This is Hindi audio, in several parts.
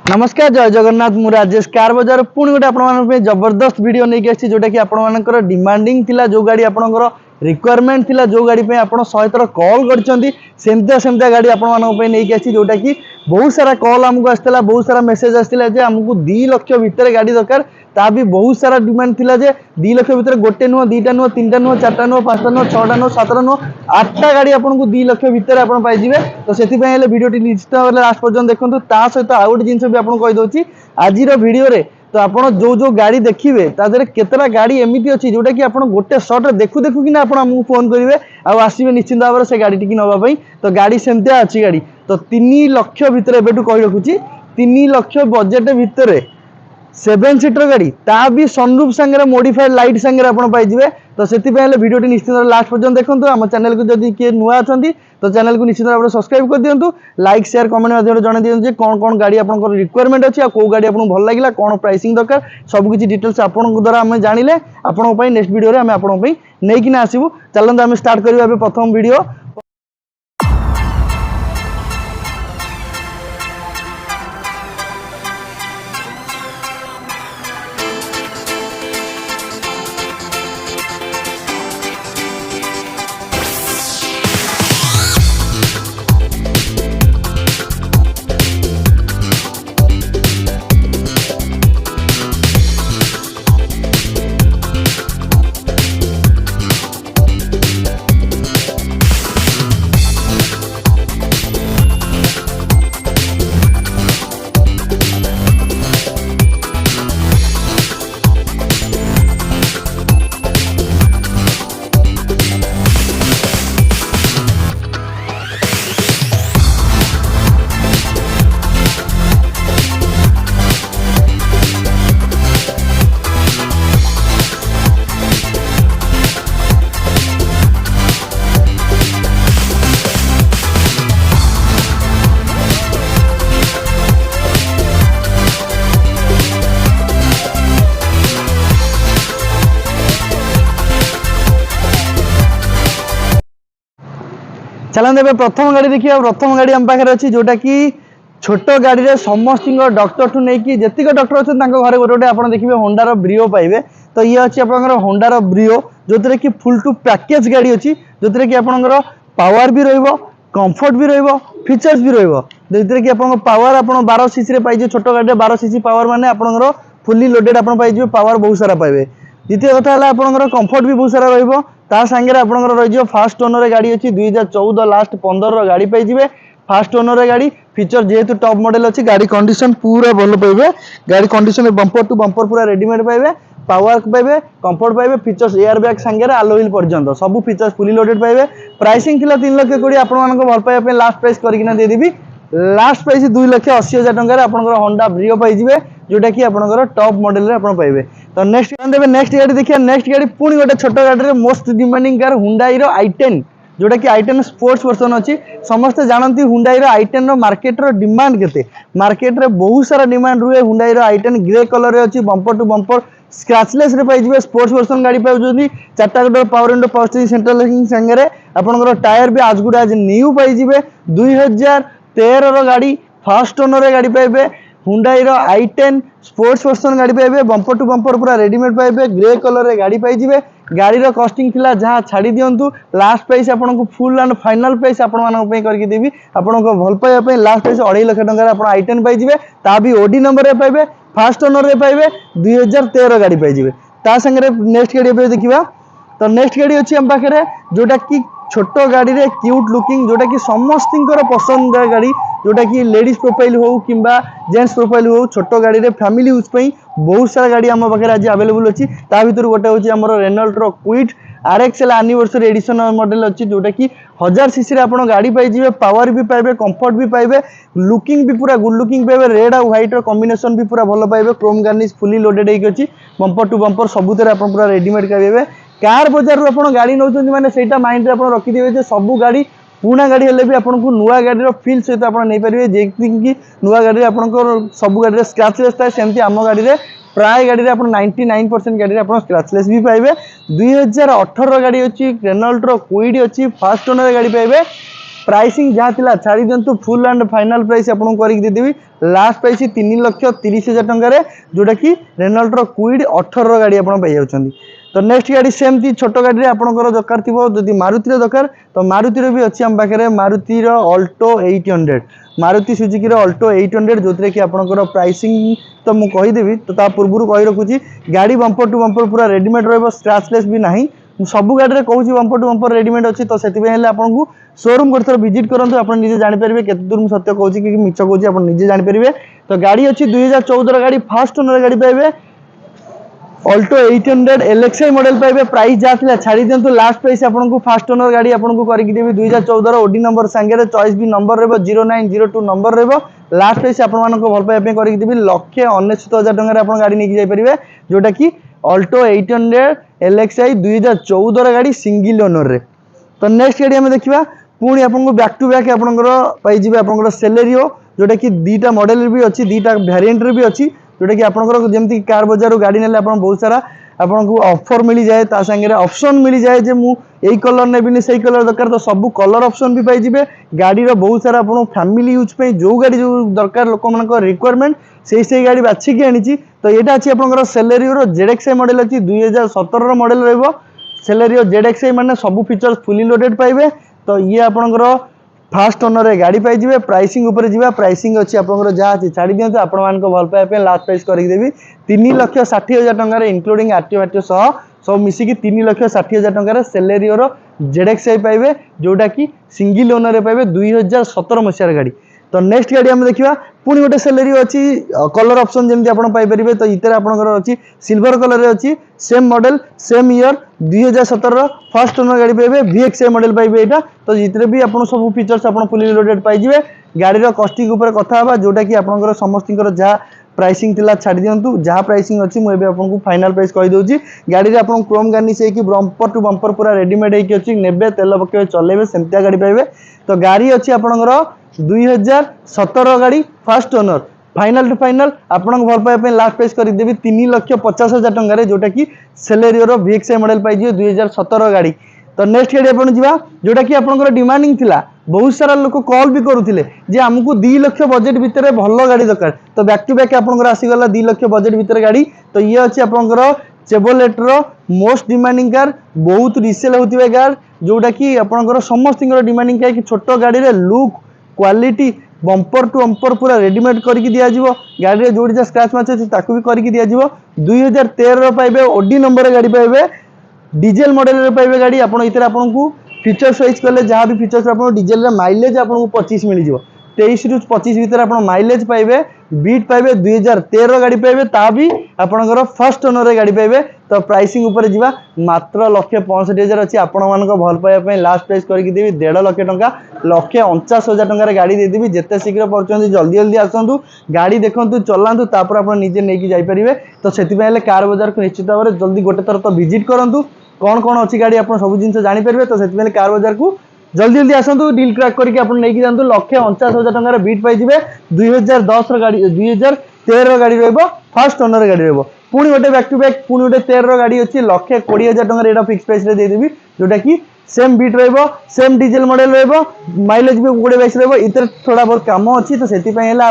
नमस्कार जय जगन्नाथ मु राजेश कार बजार पुणी गोटे आप जबरदस्त वीडियो नहीं आसी जोटा कि आपर डिमांडिंग थिला जो गाड़ी आपंकर रिक्वायरमेंट थिला जो गाड़ी पे आप 100 थर कॉल करमती गाड़ी आपकी आसी जोटा कि बहुत सारा कॉल आमको आसाला बहुत सारा मेसेज आसाला आमको 2 लाख भितर गाड़ी दरकार ता भी बहुत सारा डिमांड थिला 2 लाख भितर गोटे नुह 2टा नुह 3टा नुह 4टा नुह 5टा नुह 6टा नुह 7टा नुह 8टा गाड़ी आपको 2 लाख भितर आप पाइबे। तो से वीडियो निश्चित भाव लास्ट पर्यटन देखो ता सहित आउ गोटे जिन भी आपको कहीदे आज वीडियो रे तो आप जो गाड़ी देखिए तादेह केतटा गाड़ी एमती अच्छी जोटा कि आप गोटे शॉट देखु देखु कि आपको फोन करेंगे आसवे निश्चित भाव से गाड़ी टी नापी तो गाड़ी सेमती अच्छी गाड़ी तो 3 लाख भितर एबेठू कही रखुची 3 लाख बजेट भितर 7 सीटर गाड़ी ता भी सनरूफ सांगे मॉडिफाइड लाइट सांगे आप पाइबे। तो से वीडियो निश्चित लास्ट पर्यटन देखो आम चैनल को जब किए नुआ अच्छा तो चैनल को निश्चित भाव सब्सक्राइब कर दिंतु लाइक शेयर कमेंट माध्यम जन दिखाँ कौन कौन गाड़ी आप रिक्वायरमेंट अच्छी कौ गाड़ी आपको भल लगे कौन प्राइसिंग दरकार सबकि डिटेल्स आपको द्वारा आम जानिले आपंप नेक्स्ट वीडियो आम आपंप नहीं आसबू चलते आम स्टार्ट करें प्रथम वीडियो। चलते प्रथम गाड़ी देखिए प्रथम गाड़ी आम पाखे अच्छी जोटा कि छोट गाड़ी में समस्त डॉक्टर ठू नहीं जी डॉक्टर अच्छे घर गोटे आप देखिए होंडार ब्रियो पाइबे। तो ये अच्छी आप होंडार ब्रियो जो थे कि फुल टू पैकेज गाड़ी अच्छी जो थे कि आपंकर पावर भी कंफर्ट भी फीचर्स भी जो कि आप पावर आप 12 सीसी पाइबे छोट गाड़ी 12 सीसी पावर माने आपंकर फुली लोडेड आप पाइबे पावर बहुत सारा पाइबे। द्वितीय कथा है आपंकर कंफर्ट भी बहुत सारा ता सांगे आपंकर रही फास्ट ओनर गाड़ी अच्छी 2014 लास्ट 15 गाड़ी पाइबे फास्ट ओनर गाड़ी फीचर जेहेतु टॉप मॉडल अच्छी गाड़ी कंडीशन पूरा भल पाइबे गाड़ी कंडीशन बंपर टू बंपर पूरा रेडीमेड पाइबे पावर पाइबे कंफर्ट पाइबे फीचर्स एयर बैग सांगे आलो व्हील पर्यंत सब फीचर्स फुली लोडेड पाइबे। प्राइसिंग थिला 3 लाख 20 आपको भल पाइबा लास्ट प्राइस करके देदेवी लास्ट प्राइस 2,80,000 टंका आपंकर होंडा ब्रियो पाइबे जोटा कि आपंकर टॉप मॉडल रे आपण पाइबे। तो नेक्स्ट गाड़ी देखिए नेक्स्ट गाड़ी पुणी गोटे छोट गाड़ी में most demanding car Hyundai i10 जोटा कि i10 स्पोर्ट्स वर्जन अच्छी समस्ते जानती हुंडई i10 मार्केट डिमांड केते मार्केट रे बहुत सारा डिमांड रुए हुंडई i10 ग्रे कलर अच्छी बंपर टू बंपर स्क्रैचलेस रे पाइबे स्पोर्ट्स वर्जन गाड़ी पाउछनी 4टा गोटे power window power steering central locking संगे आपनकर टायर भी आज गुड आज न्यू पाइबे 2013 गाड़ी फर्स्ट ओनर गाड़ी पाइबे हुंडई i10 स्पोर्ट्स वर्जन गाड़ी पाइबे बंपर टू बंपर पूरा रेडीमेड पाइबे ग्रे कलर रे गाड़ी पाइबे गाड़ी रो कॉस्टिंग थिला जहां छाड़ी दियंतु लास्ट प्राइस आपनको फुल एंड फाइनल प्राइस आपन करके देबी आपनको भल पाइबा लास्ट प्राइस 2.5 लाख टंका आप i10 पाइबे ता भी ओडी नंबर रे पाइबे फास्ट ओनर रे पाइबे 2013 गाड़ी पाइबे ता संगे नेक्स्ट गाड़ी पे देखिबा। तो नेक्स्ट गाड़ी अच्छी हम पाखे जोटा कि छोट गाड़ी रे क्यूट लुकिंग जोटा कि समस्त पसंद गाड़ी जोटा कि लेडीज प्रोफाइल हो कि जेंट्स प्रोफाइल हो छोट गाड़ी रे फैमिली यूज बहुत सारा गाड़ी आम पाखे आज अवेलेबल अच्छी ता भर गोटे हूँ आम रेनॉल्ट रो Kwid RXL anniversary edition model अच्छी जोटा कि 1000 सीसी आप गाड़ी पाइबे पावर भी पाइबे कंफर्ट भी पाइबे लुकिंग भी पूरा गुड लुकिंग पाइबे रेड और व्हाइट कॉम्बिनेशन भी पूरा भल पाइबे क्रोम गार्निश फुली लोडेड होगी बंपर टू बंपर सबुत पूरा रेडीमेड पाइबे। कार बजार रू आप गाड़ी नौ माने सेटा माइंड रे रखिदे सब गाड़ी पुणा गाड़ी हेल्ले भी आपको नुआ गाड़ी फिल सहित आप नहीं पारे जेकि नुआ गाड़ी आप सब गाड़ी स्क्रैचलेस थाए सेमती आम गाड़ी प्राय गाड़ी आप 99% गाड़ी आप स्क्रैचलेस भी पाइबे। 2018 गाड़ी अच्छी रेनॉल्ट रो क्विड अच्छी फास्ट ओनर गाड़ी पाइबे प्राइसिंग जहाँ थिला छाड़ी दिंतु फुल एंड फाइनल प्राइस आपको करके देदेवी लास्ट प्राइस 3,30,000 टंकार जोटा कि रेनॉल्ट रो क्विड 18 गाड़ी आप पाई। तो नेक्स्ट गाड़ी सेमती छोट गाड़ी आपंकर दरकार थी जदि मारुति दरकार तो मारुतिर भी अच्छी आम पाखे मारुतिर अल्टो 800 मारुति सुजुकी अल्टो 800 जो कि आपंकर प्राइसिंग तो मुझे कहीदेवी तो पूर्व कही रखुची गाड़ी बंपर टू बंपर पूरा रेडीमेड रैचलेस भी ना सबू गाड़ी में कहूँ बंपर टू बंपर रेडीमेड अच्छी तो से आपको शोरूम गोटे थर विजिट करूँ आप निजे जानीपर के दूर मुझे सत्य कहूँ कि मिछ कहूँ आप निजे जानीपर। तो गाड़ी अच्छी 2014 गाड़ी फास्ट ओनर गाड़ी पाइबे अल्टो 800 LXI मॉडल पाइबे प्राइस जहाँ था छाड़ी दिंतु लास्ट प्राइस आपको फास्ट ओनर गाड़ी आपको करके देवी 2014 ओडी नंबर सांगे चॉइस भी नंबर रहा 0902 नंबर रहा लास्ट प्राइस आपको भल पाइबा करके देवी 1,69,000 टंकार आप गाड़ी नहीं जापरेंगे जोटा कि अल्टो 800 LXI 2014 गाड़ी सिंगल ओनर रे। तो नेक्स्ट गाड़ी आम देखा पुणी आपको बैक टू बैक आपंकर सेलेरियो जोटा कि दीटा मॉडल भी अच्छी दीटा वेरिएंट भी अच्छी जोटा कि आपंकर जमी कार बजार गाड़ी ने बहुत सारा आपको ऑफर मिल जाए सांगे ऑप्शन मिल जाए जे मुझे कलर नेबिनी से कलर दरकार तो सब कलर ऑप्शन भी पाइबे गाड़ी बहुत सारा आप फैमिली यूज पे जो गाड़ी जो दरकार लोक मान रिक्वायरमेंट से गाड़ी बाछिकी आनी तो यहाँ अच्छी आप सेलेरियो ZXI मॉडल अच्छी 2017 मॉडल सेलेरियो ZXI माने सब फीचर्स फुली लोडेड पाइबे। तो ये आपंकर फास्ट ओनर रे गाड़ी पाइबे प्राइसिंग उपर जीवा प्राइसिंग अच्छी आपंकर जहाँ अच्छी छाड़ी दिंतु आपण मानको भल पाइबा लास्ट प्राइस करके देवी 3,60,000 टंकार इंक्लूडिंग आरटीओ सह सब मिसिकी 3,60,000 टंकार सेलेरियो ZXI पाइबे जोटा कि सिंगल ओनर रे पाइबे 2017 मसीहार गाड़ी। तो नेक्स्ट गाड़ी आम देखा पुणी गोटे सेलेरियो अच्छी कलर ऑप्शन जमी आप पाइपर तो इतर आपंकर अच्छी सिल्वर कलर अच्छी same model same year 2017 first owner गाड़ी पाइबे VXI मॉडल पाइबे यहाँ तो जितने भी आप सब फीचर्स आप फुली लोडेड पाइबे गाड़ी कस्टिंग उपर कथा जोटा कि आपंकर समस्त जहाँ प्राइसिंग थिला छाड़ी दिंतु जहाँ प्राइसिंग अच्छी मुझे आपको फाइनल प्राइस कहीदे गाड़ी आपको क्रोम गार्निश हो बंपर टू बंपर पूरा रेडीमेड होती नेबे तेल पके चलेबे सेमतिया गाड़ी पाइबे। तो गाड़ी अच्छी आपंकर 2017 गाड़ी first owner final to final आपको भल पाइबा लास्ट प्राइस करदेवी 3,50,000 टंकार जोटा कि सेलेरियो VXI मॉडल पाइबे 2017 गाड़ी। तो नेक्स्ट गाड़ी आप जोटा कि आपंकर डिमांडिंग थिला बहुत सारा लोक कॉल भी करुले जे आमको 2 लाख बजेट भितर भल गाड़ी दरकार तो बैक टू बैक आपंकर आसीगला 2 लाख बजेट भितर गाड़ी। तो ये अच्छी आपंकर चेवरलेटर मोस्ट डिमांडिंग कार बहुत रिसेल होती कार जोटा कि आपंकर समस्त डिमांडिंग कार कि छोट गाड़ी रे look quality bumper to bumper पूरा रेडीमेड करके दिज्व गाड़ी जो जहाँ स्क्रैच मैच अच्छे भी करके दिज्व 2013 पाइबे ओडी नंबर गाड़ी पाइबे डीजेल मॉडल पाइबे गाड़ी आपको फीचर्स वाइज कले जहाँ भी फीचर्स आप डीजेल माइलेज आपको 25 मिल जाव 23 ରୁ 25 भितर आप माइलेज पाइबे बीट पाइबे 2013 गाड़ी पाइबे ता भी आपंकर फर्स्ट ओनर गाड़ी पाइबे। तो प्राइसिंग उपर जीवा मात्र 1,65,000 अच्छी आपण मानक भल पाइबा लास्ट प्राइस करके देवी 1.5 लाख टंका 1,49,000 टंकार गाड़ी देदेवी जिते शीघ्र पहुंचते जल्दी जल्दी आसतु गाड़ी देखु चलातु तापर आप निजे नहीं जापरेंगे। तो से कार बाजार को निश्चित भाव में जल्दी गोटे थर तो विजिट करूँ कौन कौन अच्छी गाड़ी आप सब जिन जानीपर। तो से कार बाजार को जल्दी जल्दी आसतु डील क्रैक करके आप नहीं जातु 1,49,000 टंकार बीट पाइबे 2010 गाड़ी 2013 गाड़ी रहा फास्ट ओनर गाड़ी रहा पुणी गोटे बैक टू बैक पुणी गोटे 13 गाड़ी अच्छी 1,20,000 टंकार यहाँ फिक्स प्राइस देदेवी जोटा कि सेम बीट रहा सेम डीजेल मॉडल रहा माइलेज भी 20-22 रहा इतर थोड़ा बहुत कम अच्छी तो से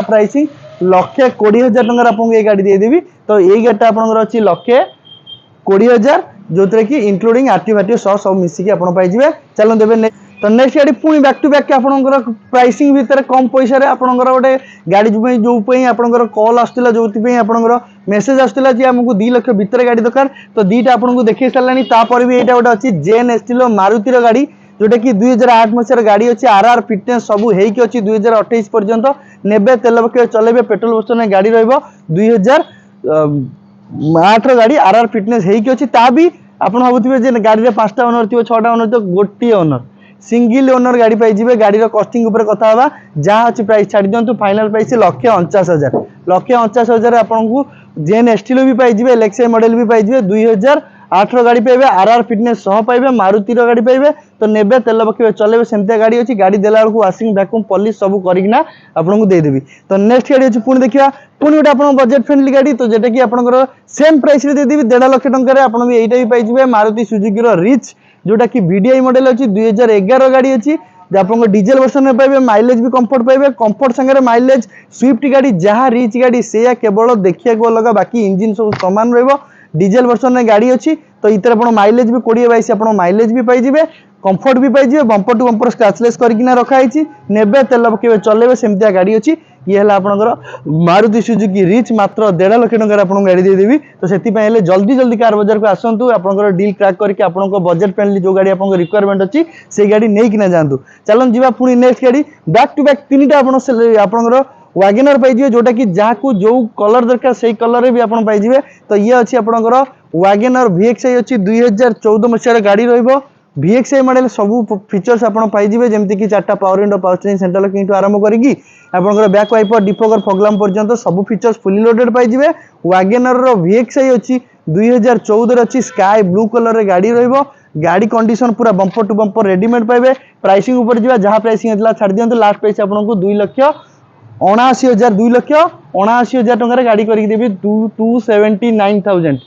प्राइसिंग 1,20,000 टंकार आपको ये गाड़ी देदेवी। तो यही गाड़ी आपंकर अच्छी 1,20,000 जो कि इंक्लूडिंग आरटीओ फारटीओ सब मिसिकी आप पाइबे। चलो देवे तो नेक्स्ट गाड़ी पुणी बैक टू बैक आपंकर प्राइसिंग भितर कम पैसा आपंकर गोटे गाड़ी जो आपंकर कॉल आसाला जो आपंकर मेसेज आसाला जी आमको 2 लाख भितर गाड़ी दरकार तो दीटा आपको देखी सारे तापर भी यहाँ गोटे अच्छी जेन एसटील मारुतिर गाड़ी जोटा कि 2008 मसीहार गाड़ी अच्छी आरआर फिटनेस सब होती 2028 पर्यंत नेबे तेल पके चलेबे पेट्रोल वर्जन गाड़ी रहा 2008 गाड़ी आरआर फिटनेस होती भी आप भावुवे गाड़ी में 5टा ओनर थी 6टा ओनर तो गोटे ओनर सिंगल ओनर गाड़ी पाइबे गाड़ी कस्टिंग उपर कथा हवा जहाँ अच्छी प्राइस छाड़ी दिंतु फाइनल प्राइस 1,49,000 1,49,000 आपको जेन एसटील भी पाइबे LXI मॉडल भी पाइबे 2008 गाड़ी पाइबे आरआर फिटनेस सह पाइबे मारुतिर गाड़ी पाइबे तो नेबे तेल पके चलेबे सेमतिया गाड़ी अच्छी गाड़ी देला बेलू वाशिंग वैक्यूम पॉलिश सब करना आपको देदेवी। तो नेक्स्ट गाड़ी अच्छी पुणी देखा पुणी गोटे आप बजेट फ्रेंडली गाड़ी तो जेटा कि आपंकर सेम प्राइस देदेवी 1.5 लाख टंकार आप भी पाइबे मारुति सुजुकी रिच जोटा कि VDI मॉडल अच्छी 2011 गाड़ी अच्छी आपको डीजेल वर्सन में पाइबे माइलेज भी कंफर्ट पाइबे कंफर्ट संगे माइलेज स्विफ्ट गाड़ी जहाँ रिच गाड़ी से केवल देखिए अलग बाकी इंजिन सब सामान रहिबो डीजेल वर्सन में गाड़ी अच्छी तो इतर आप माइलेज भी 20-22 आप माइलेज भी पाइबे कंफर्ट भी पाइबे बंपर टू बंपर स्क्रैचलेस करके रखाई नेबे तेल के चलेबे सेमतिया गाड़ी अच्छी ये है आपंकर मारुति सुजुकी रिच मात्र 1.5 लाख टकर आपको गाड़ी देदेवी तो से जल्दी जल्दी कार बाजार को आसतु आपंकर डील क्रैक करके आपंकर बजेट फ्रेंडली जो गाड़ी आपको रिक्वायरमेंट अच्छी से गाड़ी नहीं किना जातु चलन जी पुणी नेक्स्ट गाड़ी बैक टू बैक 3टा आपंकर वैगनर पाइबे जोटा कि जहाँ को जो कलर दरकार से कलर भी आप पाइबे तो ये अच्छी आपंकर वैगनर VXI अच्छी 2014 मसीह गाड़ी रही VXI मॉडल सब फीचर्स आप पाइबे जमती कि 4टा power window power steering central locking आरंभ करके आपंकर बैक वाइपर डिफगर फगलाम पर्यंत सब फीचर्स फुली लोडेड पाइबे वैगनर VXI अच्छी 2014 अच्छी स्काई ब्लू कलर रे गाड़ी रही गाड़ी कंडीशन पूरा बंपर टू बंपर रेडीमेड पाइबे प्राइसिंग ऊपर जा जहाँ प्राइसिंग होता छाड़ दिखाँ लास्ट प्राइस आपको 2,79,000 2,79,000 टकर गाड़ी करके देवी 2,79,000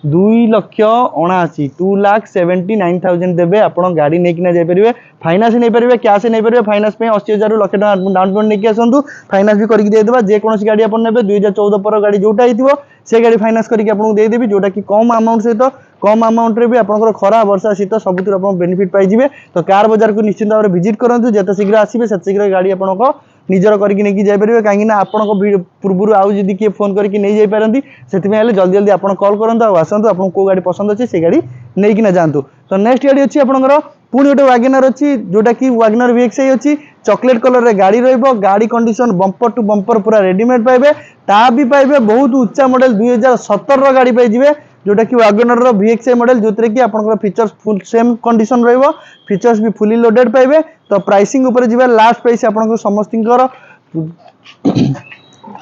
2,79,000 2,79,000 देवे आप गाड़ी नहीं किना जापर फाइनान्स नहीं पारे कैश नहीं पारे फाइनान्स 80,000 रु 1,00,000 डाउन पेमेंट नहीं आसतु फाइनान्स भी करके देदेबा जेकोसी गाड़ी आप ने 2014 पर गाड़ी जोटा हो से गाड़ी फाइनान्स करके आपको देदेवी जोटा कि कम अमाउंट सहित कम अमाउंट रे भी आपंकर खरा वर्षा शीत सबुठ आप बेनिफिट पाइबे तो कार बाजार को निश्चित भाव में विजिट करूँ जिते शीघ्र आसवे से शीघ्र गाड़ी आपको निजर करके नहीं जापर कहीं आपण पूर्व आउ जदि किए फोन करके नहीं जापारती से जल्दी जल्दी आप कॉल करूँ आसतु आपको कौ गाड़ी पसंद अच्छे से गाड़ी नहीं किना जातु तो नेक्स्ट गाड़ी अच्छी आपंकर पुणी गोटे वैगनर अच्छी जोटा कि वैगनर VXI अच्छी चॉकलेट कलर रे गाड़ी रहिबो गाड़ी कंडीशन बंपर टू बंपर पूरा रेडीमेड पाइबे ता भी पाइबे बहुत उच्चा मॉडल 2017 रो गाड़ी पाइबे जोटा कि वैगनर रो VXI मॉडल जोतरे कि आपनकर फीचर्स फुल सेम कंडीशन रहिबो फीचर्स भी फुली लोडेड पाइबे तो प्राइसिंग ऊपर जिबा लास्ट प्राइस आपनकर समस्तिंकर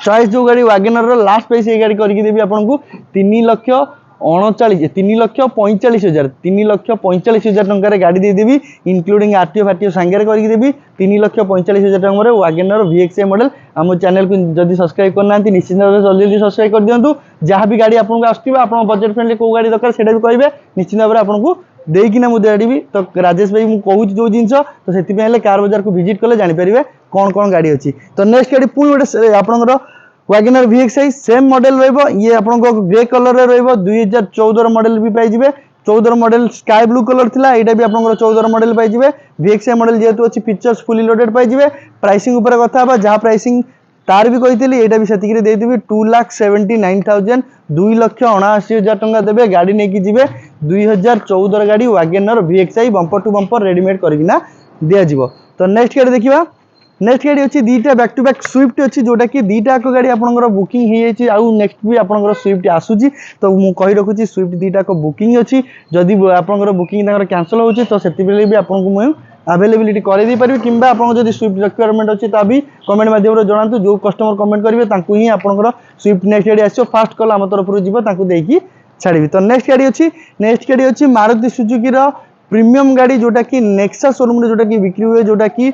चॉइस जो गाड़ी वैगनर रो लास्ट प्राइस ये गाड़ी करके देबी आपनको 3,45,000 3,45,000 टकर गाड़ी देदेवी इंक्लूडिंग आरटीओ फारटीओ सांगे करके देवी 3,45,000 टकर वैगनर VXI मॉडल आम चैनल को जब सब्सक्राइब करना निश्चित भाव जल्दी जल्दी सब्सक्राइब कर दिंतु जहाँ भी गाड़ी आपको आसो आप बजेट फ्रेंडली कौ गाड़ी दरकार से भी कहे निश्चित भाव में आपको देकिना मुझे देवी तो राजेश भाई मुझे कहूँ जो जिन तो से कार बाजार को विजिट कले जानीपर कौन कौन गाड़ी अच्छी तो नेक्स्ट गाड़ी पुणी गोटे आपंकर वैगनर VXI सेम मॉडल रहिबो ये आपनको ग्रे कलर रे रहिबो 2014 मॉडल भी पाइजिबे 14 मॉडल स्काई ब्लू कलर थिला एटा भी आपनको 14 मॉडल पाइजिबे VXI मॉडल जेतु अछि फीचर्स फुली लोडेड पाइजिबे प्राइसिंग ऊपर कथा बा जहाँ प्राइसिंग तार भी कहितली एटा भी सेतिक रे देदेबी 2,79,000 2,79,000 टंका देबे गाड़ी नहीं कि जिबे 2014 गाड़ी Wagon R VXI bumper to bumper readymade करकिना दिया जिवो तो नेक्स्ट गाड़ी देखिबा नेक्स्ट गाड़ी अच्छी दीटा बैक टू बैक स्विफ्ट अच्छी जोटा कि दीटा गाड़ी आपंकर बुकिंग हो जाए नेक्स्ट भी आपंकर स्विफ्ट आसूची तो मुझे कही रखुची स्विफ्ट दीटा बुकिंग अच्छी जदि आपंकर बुकिंग कैंसल हो तो से भी आपको मुझे अवेलेबिलिटी कर पारि कि आपको स्विफ्ट रिक्वायरमेंट अच्छी भी कमेंट माध्यम जनातु जो कस्टमर कमेंट करेंगे ही आपंकर स्विफ्ट नेक्स्ट गाड़ी आसो फास्ट कल आम तरफ जी छाड़ी तो नेक्स्ट गाड़ी अच्छी मारुति सुजुकी प्रीमियम गाड़ी जोटा कि नेक्सा शोरूम जोटा कि बिक्री हुए जोटा कि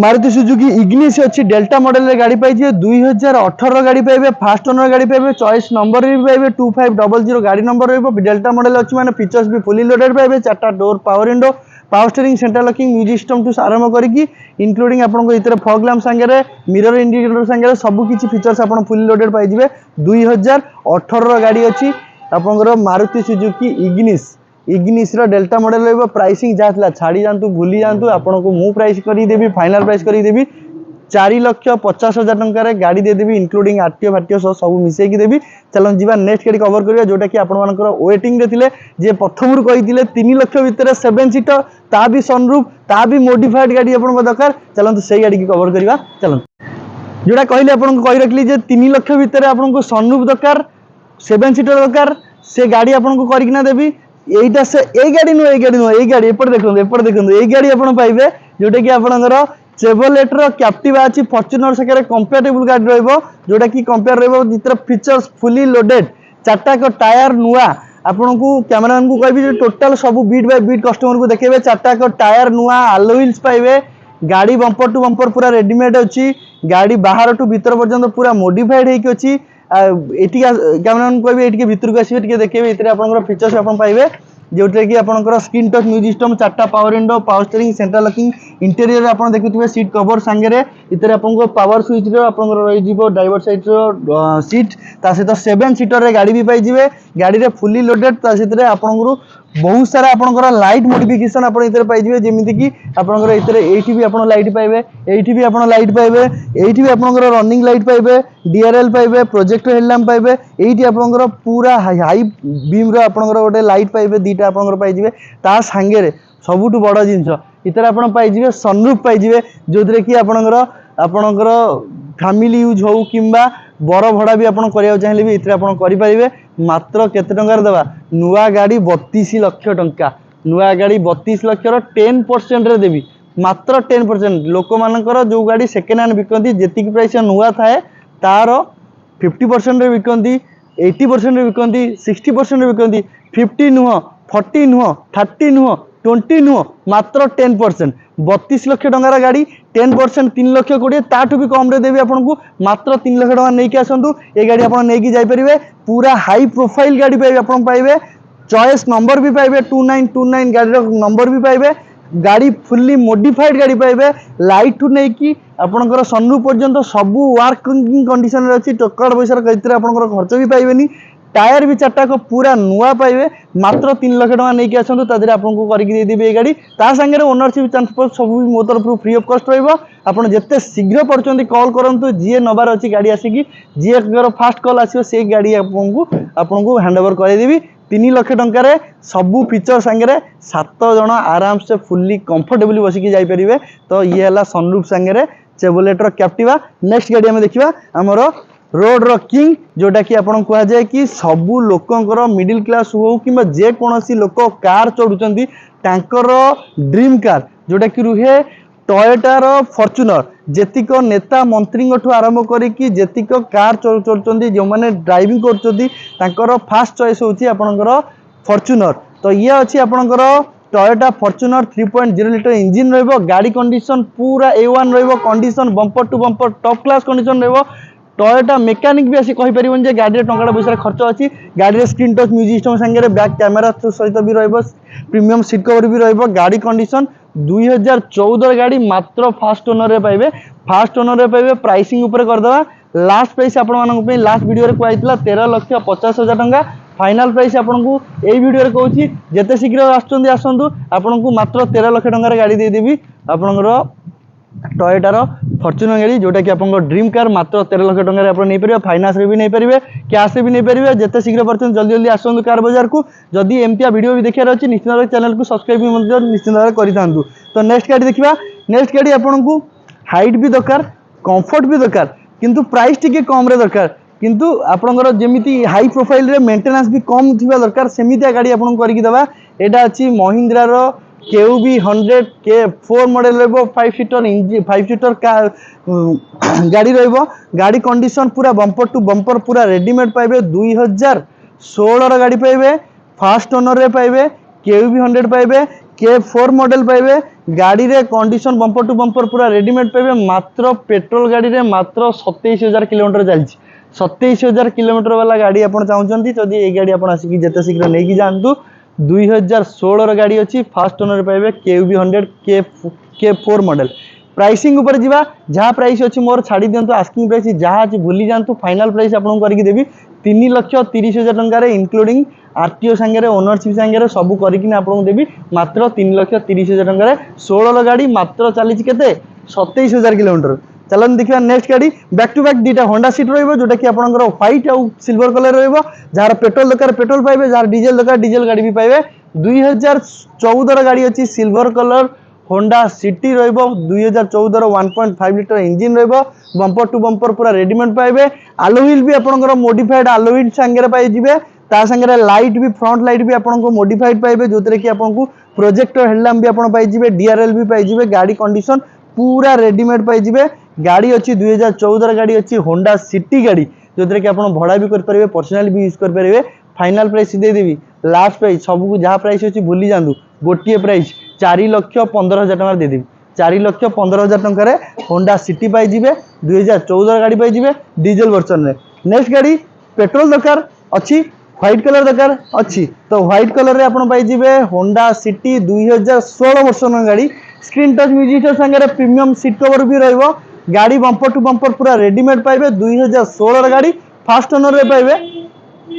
मारुति सुजुकी इग्निस अच्छी डेल्टा मॉडल रे गाड़ी पाइए 2018 गाड़ी पाइबे फास्ट ओनर गाड़ी पाइबे चॉइस नंबर भी पाइबे 2500 गाड़ी नंबर रहिबो डेल्टा मॉडल अच्छी माने फीचर्स भी फुली लोडेड पाइबे 4टा door power window power steering central locking music system टू आरंभ करके इंक्लूडिंग आपनको इतरे फॉग लैंप संगे मिरर इंडिकेटर संगे सब किछि फीचर्स आपन फुली लोडेड पाइजिबे 2018 गाड़ी अच्छी आपनकर Maruti Suzuki Ignis delta model रहिबो प्राइसिंग जहाँ था छाड़ी जातु भूली जातु आपको मु प्राइस करदेवी फाइनाल प्राइस करदेवी 4,50,000 टंकार गाड़ी देदेवी इंक्लूडिंग आरटीओ फारटीओ सब मिसेकी देवी चलो जी नेक्स्ट गाड़ी कवर करिया जोटा कि आपनकर वेटिंग रे थिले जे प्रथम कही 3 लाख भितर 7 सीटर ता भी सनरूफ ता भी मॉडिफाइड गाड़ी आपन दरकार चलते से गाड़ी की कवर करिया चलते जोटा कहले आपन कहि रखली जे 3 लाख भितर आपनको सनरूफ दरकार 7 सीटर दरकार से गाड़ी आपन करकिना देवी एटा से ए गाड़ी एपट देखो ए गाड़ी आपन पाइबे जोटा कि आपनकर चेवलेटर कैप्टिव अछि फॉर्च्यूनर सके कंपैटिबल गाड़ी रहइबो जोटा कि कंपेयर रहइबो जितर फीचर्स फुली लोडेड 4टा को टायर नुआ आपनको कैमरामैन को कहबी टोटल सब बीट बाय बीट कस्टमर को देखेबे 4टा को टायर नुआ आलो व्हील्स पाइबे गाड़ी बंपर टू बंपर पूरा रेडीमेड अच्छी गाड़ी बाहर टू भीतर पर्यंत पूरा मॉडिफाइड हेकी अच्छी कैमरामैन कहबी एटिके भीतर को आसीबे टिके देखेबे इतरे आपनकर फीचर्स आपन पाइबे जोटा कि आपंकर स्क्रीन टच म्यूजिक सिस्टम 4टा power window power steering central locking interior आप देखुए सीट कवर सांगे इतर आपको पावर स्विच रही ड्राइवर साइड सीट ता सहित 7 सीटर गाड़ी भी पाइबे गाड़ी फुली लोडेड ता सहित आपंकर बहुत सारा आपंकर लाइट मॉडिफिकेशन आप पाइबे जमीती कि आपंकर ये भी आप लाइट पाइबे ये भी आप लाइट पाइबे ये भी आपंकर रनिंग लाइट पाइबे डीआरएल पाइबे प्रोजेक्टर हेडलैम्प पाइबे ये आपंकर पूरा हाई बीम आपंकर गोटे लाइट पाइबे दीटा आपंकर पाइबे ता सांगे सबुठ बड़ जिनस इतर आप पाइबे सनरूफ पाइबे जो कि आपणकर फैमिली यूज हो कि बर भड़ा भी आपड़ करा चाहिए भी इतने आप करेंगे मात्र केते टंकार देवा नुआ गाड़ी 32 लाख टंका नुआ गाड़ी 32 लाख 10% रे देवी मात्र 10% लोक मानकर जो गाड़ी सेकेंड हैंड बिकती जी प्राइस नुआ थाए तार 50% रे बिकती 80% रे बिकती 60% रे बिकती 50 नुह 40 नुह 30 नुह 20 नुह मात्र 10% 32 लाख टंकार गाड़ी 10% 3 लाख 20 ताठू भी कम रे देवी आपको मात्र 3 लाख टंका नहीं आसतु ये गाड़ी आप नहीं जापरेंगे पूरा हाई प्रोफाइल गाड़ी पाइबे आप पाइबे चॉइस नंबर भी पाइबे 2929 गाड़ी नंबर भी पाइबे गाड़ी फुल्ली मॉडिफाइड गाड़ी पाइबे लाइट ठू नहीं कि आपंकर सनरूफ पर्यंत सबू वर्किंग कंडीशन अच्छी टक्कर पैसा आपंकर खर्च भी पाइबेनी टायर भी 4टा को पूरा नुआ पाइबे मात्र 3 लाख टंका नहीं आसतु तादेह आपको करके देदेवी ये गाड़ी ता सांगे ओनरशिप ट्रांसपोर्ट सब मो तरफ फ्री ऑफ कॉस्ट रहा जिते शीघ्र पड़ते कॉल करूँ जी नबार अच्छी गाड़ी आसिकी जी फास्ट कॉल आसो से गाड़ी आपको हैंडओवर करदेवी 3 लाख टंकार सबू फीचर सांगे 7 जन आराम से फुल्ली कंफर्टेबली बसिकी जापरेंगे तो ये है सनरूफ सांगे चेवलेटर कैप्टिवा नेक्स्ट गाड़ी आम देखा आमर रोड रो किंग जोटा कि आपन कह जाए कि सबू लोकंकर मिडिल क्लास हो कि जेकोसी लोक कार चढ़ुचंती तांकर ड्रीम कार जोटा कि रुहे टोयोटार फॉर्च्यूनर जेतिक नेता मंत्री आरंभ करिकी जेतिक कार चढ़ुचंती जो मैंने ड्राइविंग कर फास्ट चॉइस होची आपनकर फॉर्च्यूनर तो ये अच्छी आपनकर टोयोटा फॉर्च्यूनर 3.0 लिटर इंजिन रहिबो गाड़ी कंडीशन पूरा A1 रहिबो condition bumper to bumper top class condition रहिबो टोयोटा मेकानिक भी आसी कहि परिबन जे गाड़ी टंका पैसा खर्च अच्छी गाड़ी स्क्रीन टच म्यूजिक सिस्टम संगे बैक कैमेरा सहित भी रहिबो प्रीमियम सीट कवर भी रहिबो गाड़ी कंडीशन 2014 गाड़ी मात्र फास्ट ओनर रे पाइबे फास्ट ओनर रे पाइबे प्राइसिंग ऊपर कर दवा लास्ट प्राइस आपण मानक पे लास्ट वीडियो रे कहैतला 13,50,000 टंका फाइनल प्राइस आपको यही वीडियो कहूँ जिते शीघ्र आसतु आपको मात्र 13 लाख टंकार गाड़ी देदेवी आपंकर टोयोटार फॉर्च्यूनर गाड़ी जोटा कि आप ड्रीम कार मात्र 13 लाख टंकार आप नहीं पारे फाइनान्स भी नहीं पारे कैश भी नहीं पारे जिते शीघ्र पार्टी जल्दी जल्दी आसतु कार बाजार को जदि एमती वीडियो भी देखार अच्छी निश्चित भाव चैनल को सब्सक्राइब भी निश्चित भाव करूँ तो नेक्स्ट गाड़ी देखा नेक्स्ट गाड़ी आपको हाइट भी दरकार कंफर्ट भी दरकार किंतु प्राइस टी कम रे दरकार किंतु आपंकर जमी हाई प्रोफाइल रे मेंटेनेंस भी कम थी दरकार सेमितिया गाड़ी आपको करके देवा यहाँ अच्छी महिंद्रार केयूबी 100 K4 मॉडल रहिबो 5 सीटर गाड़ी रहिबो गाड़ी कंडीशन पूरा बंपर टू बंपर पूरा रेडीमेड पाइबे 2016 गाड़ी पाइबे फास्ट ओनर रे पाइबे केयूबी 100 पाइबे K4 मॉडल पाइबे गाड़ी रे कंडीशन बंपर टू बंपर पूरा रेडीमेड पाइबे मात्र पेट्रोल गाड़ी रे मात्र 27,000 किलोमीटर चलछि 27,000 किलोमीटर वाला गाड़ी आप चाहते जदि ये गाड़ी आप आसिक जिते शीघ्र नहीं जातु 2016 गाड़ी अच्छी फास्ट ओनर पाइबे केयूबी 100 K4 मॉडल प्राइसिंग ऊपर जावा जहाँ प्राइस अच्छी मोर छाड़ी दिंतु आस्किंग प्राइस जहाँ अच्छी भूली जातु फाइनाल प्राइस आपको करके देवी 3,30,000 टंकार इंक्लूडिंग आरटीओ सांगे ओनरशिप सांगे सब करके आपको देवी मात्र 3,30,000 टंकार 16 गाड़ी मात्र चली 27,000 किलोमीटर चलन देखिए नेक्स्ट गाड़ी बैक टू बैक दुटा होंडा सीट रहिबो जोटा कि आपनकर व्हाइट और सिल्वर कलर रहिबो जार पेट्रोल दरकार पेट्रोल पाइबे जार डीजल दरकार डीजल गाड़ी भी पाइबे 2014 गाड़ी अच्छी सिल्वर कलर होंडा सिटी रहिबो 2014 1.5 लिटर इंजिन रहिबो बंपर टू बंपर पूरा रेडीमेड पाइबे आलो व्हील भी आपनकर मॉडिफाइड आलो व्हील संगे पाइ जिवे ता संगे लाइट भी फ्रंट लाइट भी आपनको मॉडिफाइड पाइबे जोतरे कि आपनको प्रोजेक्टर हेडलैम्प भी आपन पाइ जिवे डीआरएल भी पाइ जिवे गाड़ी कंडीशन पूरा रेडीमेड पाइ जिवे गाड़ी अच्छी 2014 गाड़ी अच्छी होंडा सिटी गाड़ी जो कि आप भड़ा भी करेंगे पर्सनाल भी यूज करेंगे फाइनाल प्राइस देदेवी लास्ट प्राइस सबको जहाँ प्राइस अच्छी भूली जातु गोटे प्राइस 4,15,000 टंका देदेवी 4,15,000 टंकार होंडा सिटी पाइबे 2014 गाड़ी पाइबे डीजल वर्जन में नेक्स्ट गाड़ी पेट्रोल दरकार अच्छी व्हाइट कलर दरकार अच्छी तो व्हाइट कलर रे आपण पाई जिवे होंडा सिटी 2016 वर्षन गाड़ी स्क्रीन टच म्यूजिक संगे प्रीमियम सीट कवर भी रहिबो गाड़ी बंपर टू बंपर पूरा रेडीमेड पाइबे 2016 गाड़ी फास्ट ओनर रे पाइबे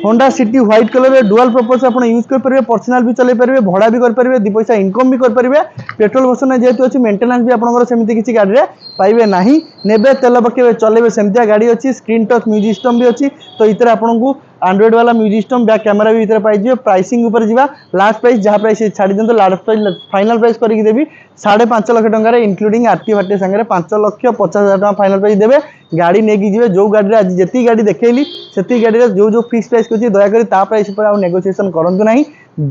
Honda City white colour dual purpose आप यूज कर पर्सनाल भी चले पारे भड़ा भी करेंगे दी पैसा इनकम भी करेंगे पेट्रोल वर्सन जेहतु अच्छी मेंटेनेंस भी आपंकर सेमती किसी गाड़ी में पाइबे ना नेबे तेल पकेबे चलेबे सेमतिया गाड़ी अच्छी स्क्रीन टच म्यूजिक सिस्टम भी अच्छी तो इतर आपको एंड्रॉइड वाला म्यूजिक सिस्टम बैक कैमेरा भी इतर पाइबे प्राइसिंग ऊपर जावा लास्ट प्राइस जहाँ प्राइस छाड़ी दिखाते लास्ट प्राइस फाइनल प्राइस करके देवी 5.5 लाख टकर इनक्लूडिंग आरटी फारटी सागर 5,50,000 फाइनल प्राइस देवे गाड़ी नहीं जी जो गाड़ी आज जी गाड़ी देखली से गाड़ी जो जो फिक्स प्राइस कही दयाकोरी प्राइस पर आ नेगोशिएशन करूँ ना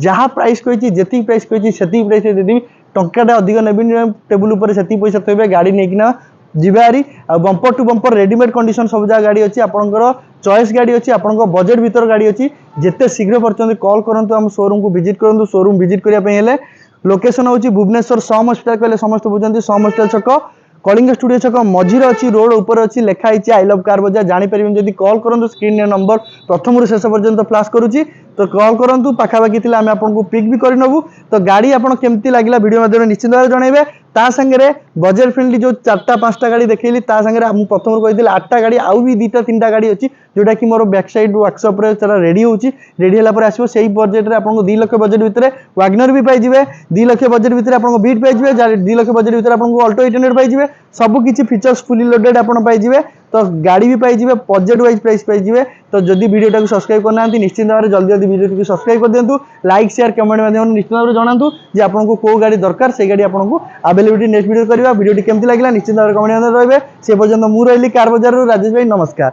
जहाँ प्राइस कही जी प्राइस कही से प्राइस देवी टंकाटा अधिक नेबी टेबुल पर से पैसा थोबे गाड़ी नहीं जीवारी bumper to bumper readymade condition सब जगह गाड़ी अच्छी आपंकर चॉइस गाड़ी अच्छी आपंकर बजेट भीतर गाड़ी अच्छी जिते शीघ्र पर कॉल करूँ आम शोरूम को विजिट करूँ शोरूम विजिट करने लोकेशन हूँ भुवनेश्वर सम हस्पिटाल कहले समस्त बुझे सम हस्पिटाल छक कलिंग स्टूडियो छक मझीर अच्छी रोड ऊपर अच्छी लिखाई आई लव कार बजार जापर जब कॉल करूँ स्क्रीन नंबर प्रथम शेष पर्यंत फ्लाश करुच्ची तो कॉल करूँ पाखापाखि थे आम आपको पिक भी करनबू तो गाड़ी आपको केमती लगे वीडियो माध्यम निश्चित भाव जनइबे ता संगे बजेट फ्रेंडली जो 4-5टा गाड़ी देखली ता संगे प्रथम कही 8टा गाड़ी आउ भी 2-3टा गाड़ी अच्छी जोटा कि मोर बैक साइड वर्कशॉप रे रेडी होची रेडी हला पर आसीबो सेही बजेट रे आपको 2 लाख बजेट भितर वैगनर भी पाई जिवे 2 लाख बजेट भितर आपको बीट पाई जिवे 2 लाख बजेट भितर आपको अल्टो 800 पाई जिवे सब किछि फीचर्स फुली लोडेड आपन पाई जिवे तो गाड़ी भी पाई जिवे बजेट वाइज प्राइस पाई जिवे तो जदि वीडियो को सब्सक्राइब करना निश्चित भाव में जल्दी जल्दी वीडियो को सब्सक्राइब कर दिंतु लाइक शेयर कमेंट माध्यम निश्चित भाव में जनातु जे आपको को गाड़ी दरकार से गाड़ी आपको अवेलेबिलिटी नेक्स्ट वीडियो करवा वीडियो केमती लगे निश्चित भाव में कमेंट रही से पर्यंत मु रही कार बजार राजेश भाई नमस्कार।